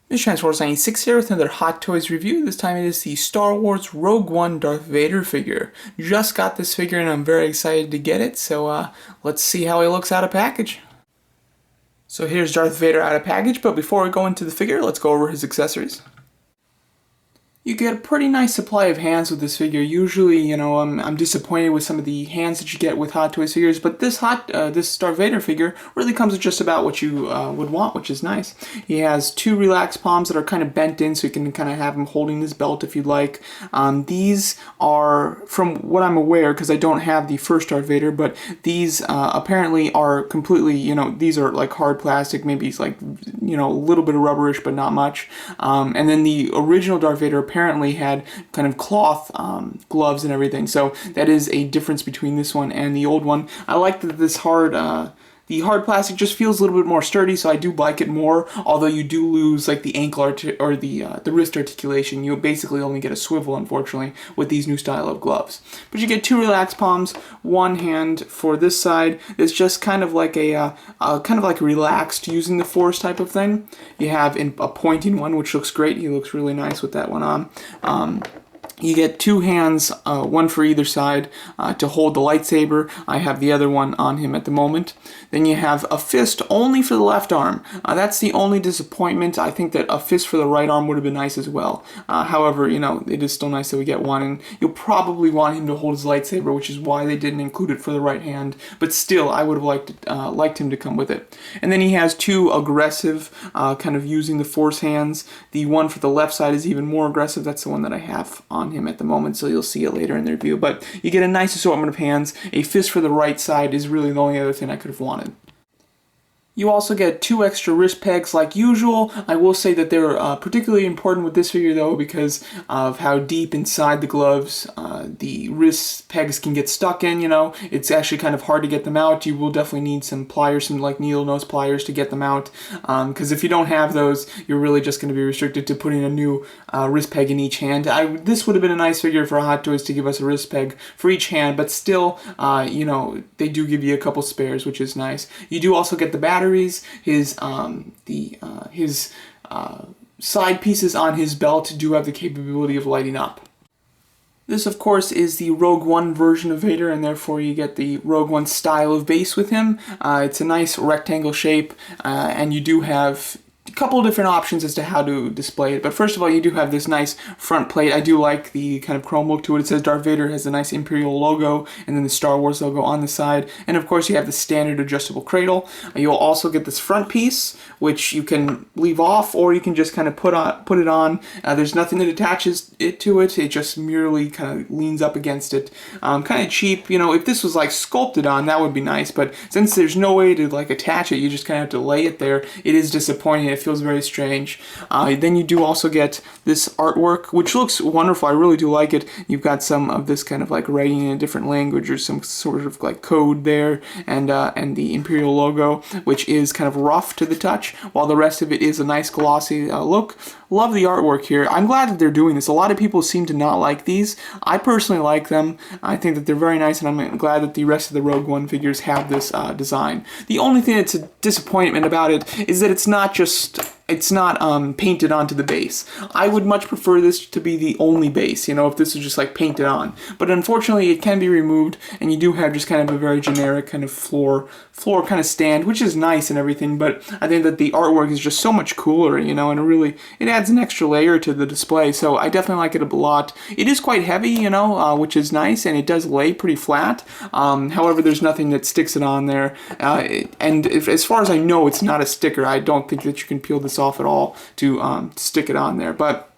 This is Transformers96 here with another Hot Toys review. This time it is the Star Wars Rogue One Darth Vader figure. Just got this figure and I'm very excited to get it, so let's see how he looks out of package. So here's Darth Vader out of package, but before we go into the figure, let's go over his accessories. You get a pretty nice supply of hands with this figure. Usually, I'm disappointed with some of the hands that you get with Hot Toys figures, but this Darth Vader figure really comes with just about what you would want, which is nice. He has two relaxed palms that are kind of bent in, so you can kind of have him holding his belt if you'd like. These are, from what I'm aware, because I don't have the first Darth Vader, but these apparently are completely, these are like hard plastic, maybe it's like, a little bit of rubberish, but not much. And then the original Darth Vader apparently had kind of cloth gloves and everything, so that is a difference between this one and the old one. I like that this the hard plastic just feels a little bit more sturdy, so I do like it more, although you do lose like the ankle or the wrist articulation. You basically only get a swivel, unfortunately, with these new style of gloves. But you get two relaxed palms, one hand for this side. It's just kind of like relaxed using the force type of thing. You have a pointing one, which looks great. He looks really nice with that one on. You get two hands, one for either side, to hold the lightsaber. I have the other one on him at the moment. Then you have a fist only for the left arm. That's the only disappointment. I think that a fist for the right arm would have been nice as well. However, it is still nice that we get one, and you'll probably want him to hold his lightsaber, which is why they didn't include it for the right hand. But still, I would have liked him to come with it. And then he has two aggressive, kind of using the force hands. The one for the left side is even more aggressive. That's the one that I have on him at the moment, so you'll see it later in the review. But you get a nice assortment of hands. A fist for the right side is really the only other thing I could have wanted. You also get two extra wrist pegs like usual. I will say that they're particularly important with this figure though, because of how deep inside the gloves the wrist pegs can get stuck in. It's actually kind of hard to get them out. You will definitely need some pliers, some like needle nose pliers to get them out, because if you don't have those, you're really just going to be restricted to putting a new wrist peg in each hand. This would have been a nice figure for Hot Toys to give us a wrist peg for each hand, but still, they do give you a couple spares, which is nice. You do also get the battery. His side pieces on his belt do have the capability of lighting up. This, of course, is the Rogue One version of Vader, and therefore you get the Rogue One style of base with him. It's a nice rectangle shape, and you do have a couple of different options as to how to display it. But first of all, you do have this nice front plate. I do like the kind of chrome look to it. It says Darth Vader, has a nice Imperial logo, and then the Star Wars logo on the side. And of course, you have the standard adjustable cradle. You'll also get this front piece, which you can leave off, or you can just kind of put it on. There's nothing that attaches it to it. It just merely kind of leans up against it. Kind of cheap. If this was like sculpted on, that would be nice. But since there's no way to like attach it, you just kind of have to lay it there. It is disappointing. It feels very strange. Then you do also get this artwork, which looks wonderful. I really do like it. You've got some of this kind of like writing in a different language or some sort of like code there, and the Imperial logo, which is kind of rough to the touch, while the rest of it is a nice glossy look. Love the artwork here. I'm glad that they're doing this. A lot of people seem to not like these. I personally like them. I think that they're very nice, and I'm glad that the rest of the Rogue One figures have this design. The only thing that's a disappointment about it is that it's not painted onto the base. I would much prefer this to be the only base, if this was just like painted on. But unfortunately, it can be removed, and you do have just kind of a very generic kind of floor kind of stand, which is nice and everything, but I think that the artwork is just so much cooler, and it adds an extra layer to the display, so I definitely like it a lot. It is quite heavy, which is nice, and it does lay pretty flat. However, there's nothing that sticks it on there, and as far as I know, it's not a sticker. I don't think that you can peel this off at all to stick it on there, but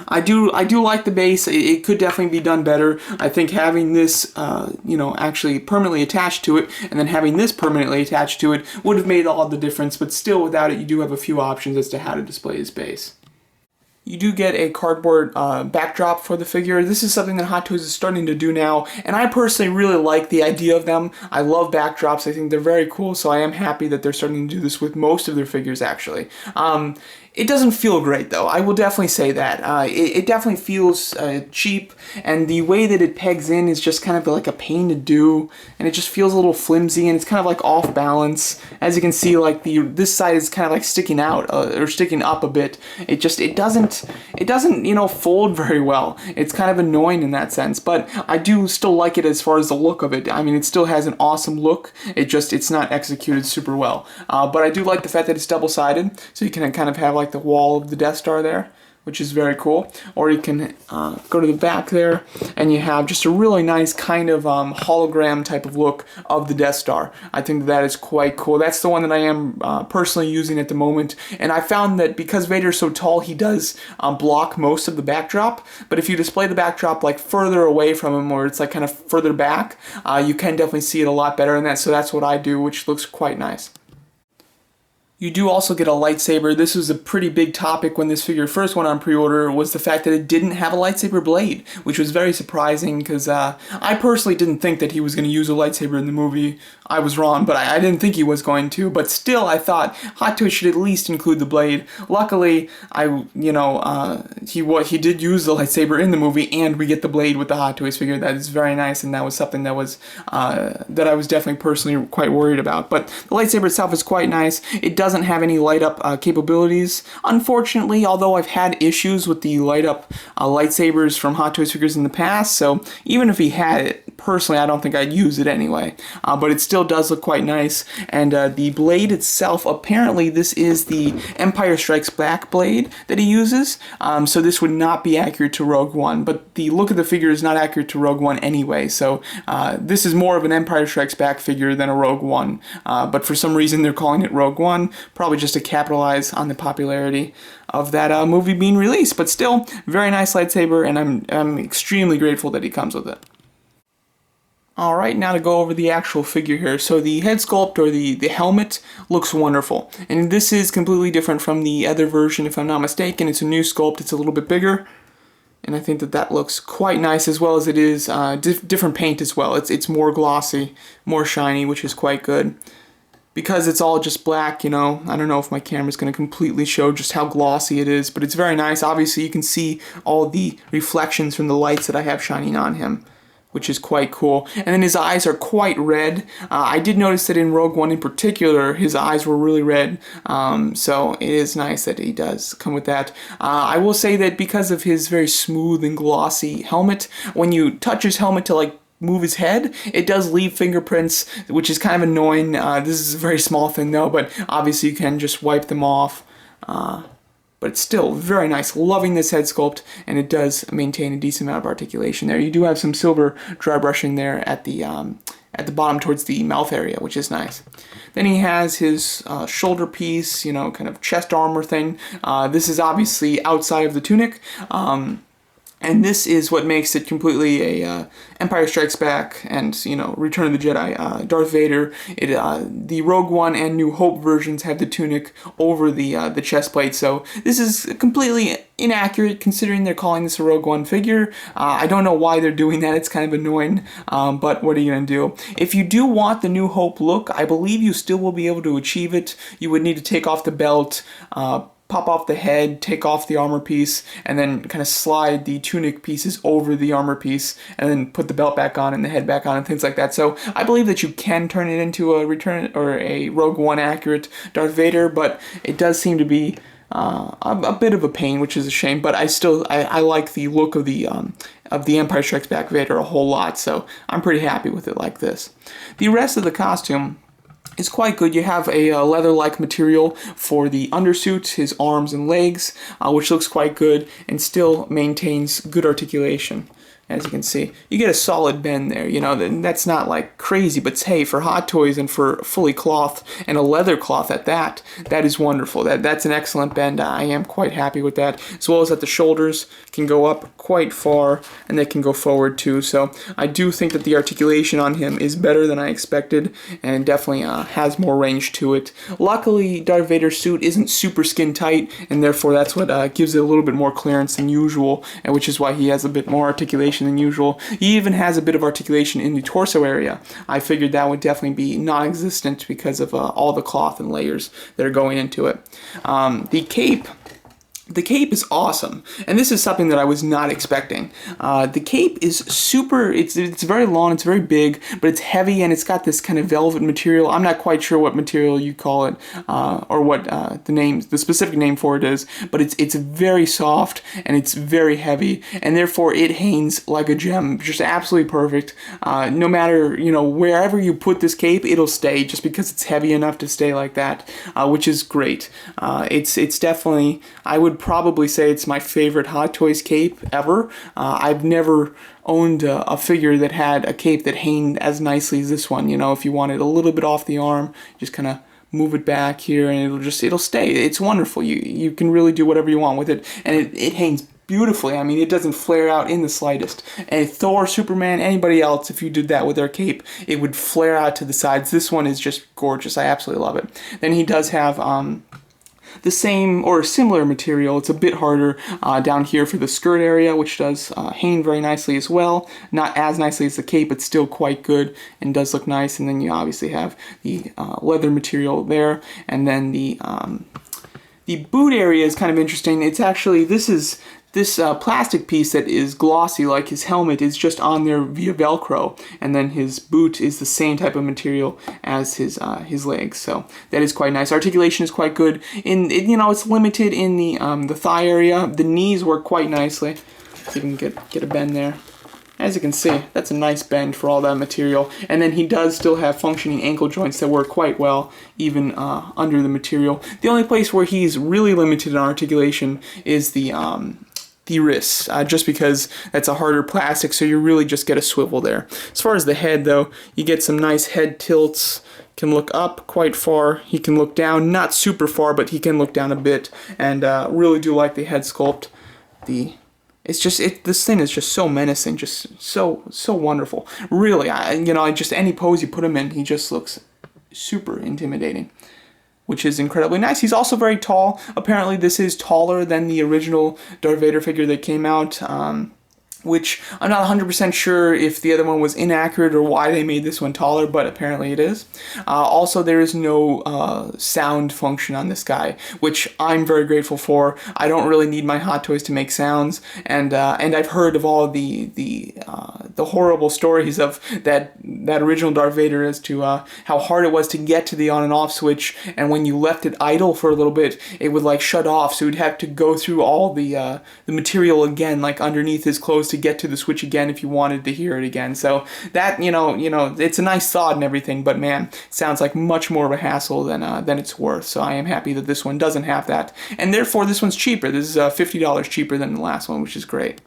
I do like the base. It could definitely be done better. I think having this, actually permanently attached to it, and then having this permanently attached to it would have made all the difference, but still without it, you do have a few options as to how to display his base. You do get a cardboard backdrop for the figure. This is something that Hot Toys is starting to do now, and I personally really like the idea of them. I love backdrops. I think they're very cool, so I am happy that they're starting to do this with most of their figures, actually. It doesn't feel great, though. I will definitely say that. It definitely feels cheap, and the way that it pegs in is just kind of like a pain to do, and it just feels a little flimsy, and it's kind of like off balance. As you can see, like this side is kind of like sticking out or sticking up a bit. It doesn't fold very well. It's kind of annoying in that sense, but I do still like it as far as the look of it. I mean, it still has an awesome look. It's not executed super well, but I do like the fact that it's double-sided, so you can kind of have like the wall of the Death Star there, which is very cool. Or you can go to the back there, and you have just a really nice kind of hologram type of look of the Death Star. I think that is quite cool. That's the one that I am personally using at the moment, and I found that because Vader's so tall, he does block most of the backdrop, but if you display the backdrop like further away from him, or it's like kind of further back, you can definitely see it a lot better in that, so that's what I do, which looks quite nice. You do also get a lightsaber. This was a pretty big topic when this figure first went on pre-order, was the fact that it didn't have a lightsaber blade, which was very surprising because I personally didn't think that he was going to use a lightsaber in the movie. I was wrong, but I didn't think he was going to. But still, I thought Hot Toys should at least include the blade. Luckily, he did use the lightsaber in the movie, and we get the blade with the Hot Toys figure. That is very nice, and that was something that was that I was definitely personally quite worried about. But the lightsaber itself is quite nice. It doesn't have any light up capabilities, unfortunately, although I've had issues with the light up lightsabers from Hot Toys figures in the past, so even if he had it, personally I don't think I'd use it anyway, but it still does look quite nice. And the blade itself, apparently this is the Empire Strikes Back blade that he uses, so this would not be accurate to Rogue One, but the look of the figure is not accurate to Rogue One anyway, so this is more of an Empire Strikes Back figure than a Rogue One, but for some reason they're calling it Rogue One, probably just to capitalize on the popularity of that movie being released. But still, very nice lightsaber, and I'm extremely grateful that he comes with it. Alright, now to go over the actual figure here. So the head sculpt, or the helmet, looks wonderful. And this is completely different from the other version, if I'm not mistaken. It's a new sculpt, it's a little bit bigger. And I think that looks quite nice, as well as it is different paint as well. It's more glossy, more shiny, which is quite good. Because it's all just black, I don't know if my camera's going to completely show just how glossy it is, but it's very nice. Obviously, you can see all the reflections from the lights that I have shining on him, which is quite cool. And then his eyes are quite red. I did notice that in Rogue One in particular, his eyes were really red, so it is nice that he does come with that. I will say that because of his very smooth and glossy helmet, when you touch his helmet to move his head, it does leave fingerprints, which is kind of annoying. This is a very small thing though, but obviously you can just wipe them off. But it's still very nice. Loving this head sculpt, and it does maintain a decent amount of articulation there. You do have some silver dry brushing there at the bottom towards the mouth area, which is nice. Then he has his shoulder piece, kind of chest armor thing. This is obviously outside of the tunic. And this is what makes it completely a Empire Strikes Back and, Return of the Jedi, Darth Vader. The Rogue One and New Hope versions have the tunic over the chest plate, so this is completely inaccurate considering they're calling this a Rogue One figure. I don't know why they're doing that. It's kind of annoying, but what are you going to do? If you do want the New Hope look, I believe you still will be able to achieve it. You would need to take off the belt, pop off the head, take off the armor piece, and then kind of slide the tunic pieces over the armor piece, and then put the belt back on and the head back on and things like that. So I believe that you can turn it into a Return or a Rogue One accurate Darth Vader, but it does seem to be a bit of a pain, which is a shame. But I like the look of the Empire Strikes Back Vader a whole lot, so I'm pretty happy with it like this. The rest of the costume is quite good. You have a leather-like material for the undersuit, his arms and legs, which looks quite good and still maintains good articulation. As you can see, you get a solid bend there, that's not like crazy, but hey, for Hot Toys and for fully cloth and a leather cloth at that is wonderful. That's an excellent bend. I am quite happy with that, as well as that the shoulders can go up quite far and they can go forward too. So I do think that the articulation on him is better than I expected and definitely has more range to it. Luckily, Darth Vader's suit isn't super skin tight, and therefore that's what gives it a little bit more clearance than usual, and which is why he has a bit more articulation than usual. He even has a bit of articulation in the torso area. I figured that would definitely be non-existent because of all the cloth and layers that are going into it. The cape The cape is awesome, and this is something that I was not expecting. The cape is super, it's very long, it's very big, but it's heavy, and it's got this kind of velvet material. I'm not quite sure what material you call it, or what the specific name for it is, but it's very soft, and it's very heavy, and therefore it hangs like a gem, just absolutely perfect. No matter, wherever you put this cape, it'll stay, just because it's heavy enough to stay like that, which is great. It's definitely, I would probably say it's my favorite Hot Toys cape ever. I've never owned a figure that had a cape that hanged as nicely as this one. If you want it a little bit off the arm, just kind of move it back here and it'll stay. It's wonderful. You can really do whatever you want with it, and it hangs beautifully. I mean, it doesn't flare out in the slightest. And Thor, Superman, anybody else, if you did that with their cape, it would flare out to the sides. This one is just gorgeous. I absolutely love it. Then he does have the same or similar material. It's a bit harder down here for the skirt area, which does hang very nicely as well. Not as nicely as the cape, but still quite good and does look nice. And then you obviously have the leather material there, and then the boot area is kind of interesting. It's actually, this plastic piece that is glossy like his helmet is just on there via Velcro, and then his boot is the same type of material as his legs, so that is quite nice. Articulation is quite good. It's limited in the thigh area. The knees work quite nicely. So you can get a bend there. As you can see, that's a nice bend for all that material. And then he does still have functioning ankle joints that work quite well, even under the material. The only place where he's really limited in articulation is the wrists, just because that's a harder plastic, so you really just get a swivel there. As far as the head, though, you get some nice head tilts. Can look up quite far. He can look down, not super far, but he can look down a bit. And really do like the head sculpt. This thing is just so menacing, just so wonderful. Really, just any pose you put him in, he just looks super intimidating, which is incredibly nice. He's also very tall. Apparently this is taller than the original Darth Vader figure that came out, which I'm not 100% sure if the other one was inaccurate or why they made this one taller, but apparently it is. Also, there is no sound function on this guy, which I'm very grateful for. I don't really need my Hot Toys to make sounds, and I've heard of all the horrible stories of that original Darth Vader as to how hard it was to get to the on and off switch, and when you left it idle for a little bit, it would like shut off, so you'd have to go through all the material again, like underneath his clothes, to get to the switch again if you wanted to hear it again. So that, it's a nice thought and everything, but man, it sounds like much more of a hassle than it's worth. So I am happy that this one doesn't have that, and therefore this one's cheaper. This is $50 cheaper than the last one, which is great.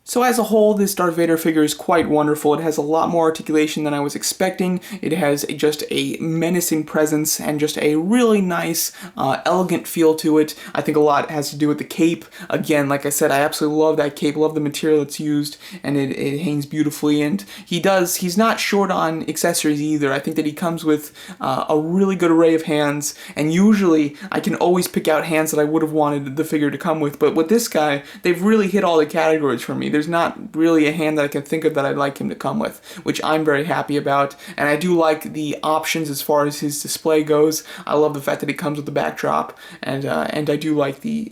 So as a whole, this Darth Vader figure is quite wonderful. It has a lot more articulation than I was expecting. It has just a menacing presence and just a really nice, elegant feel to it. I think a lot has to do with the cape. Again, like I said, I absolutely love that cape, love the material that's used, and it hangs beautifully. And he's not short on accessories either. I think that he comes with a really good array of hands, and usually I can always pick out hands that I would have wanted the figure to come with, but with this guy, they've really hit all the categories for me. There's not really a hand that I can think of that I'd like him to come with, which I'm very happy about. And I do like the options as far as his display goes. I love the fact that he comes with the backdrop, and I do like the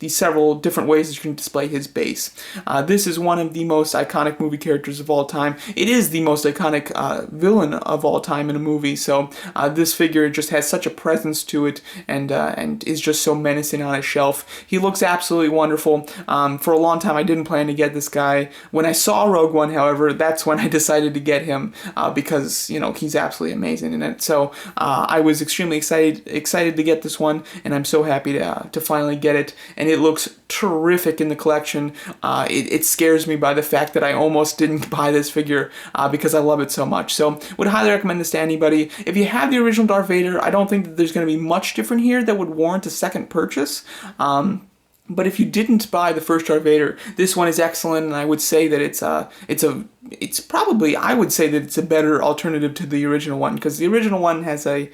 several different ways that you can display his base. This is one of the most iconic movie characters of all time. It is the most iconic villain of all time in a movie. So this figure just has such a presence to it, and is just so menacing on a shelf. He looks absolutely wonderful. For a long time, I didn't plan to get this guy. When I saw Rogue One, however, that's when I decided to get him, because he's absolutely amazing in it. So I was extremely excited to get this one, and I'm so happy to finally get it. And it looks terrific in the collection. It scares me by the fact that I almost didn't buy this figure because I love it so much. So would highly recommend this to anybody. If you have the original Darth Vader, I don't think that there's going to be much different here that would warrant a second purchase. But if you didn't buy the first Darth Vader, this one is excellent, and I would say that it's a it's probably, I would say that it's a better alternative to the original one, because the original one has a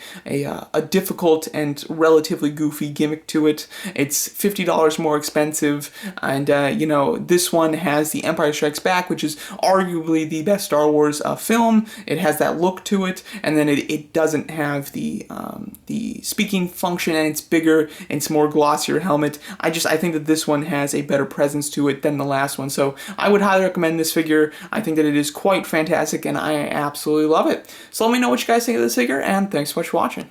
difficult and relatively goofy gimmick to it. It's $50 more expensive, and you know, this one has The Empire Strikes Back, which is arguably the best Star Wars film. It has that look to it, and then it doesn't have the speaking function, and it's bigger and it's more glossier helmet. I think that this one has a better presence to it than the last one, so I would highly recommend this figure. I think that it is quite fantastic, and I absolutely love it. So let me know what you guys think of this figure, and thanks so much for watching.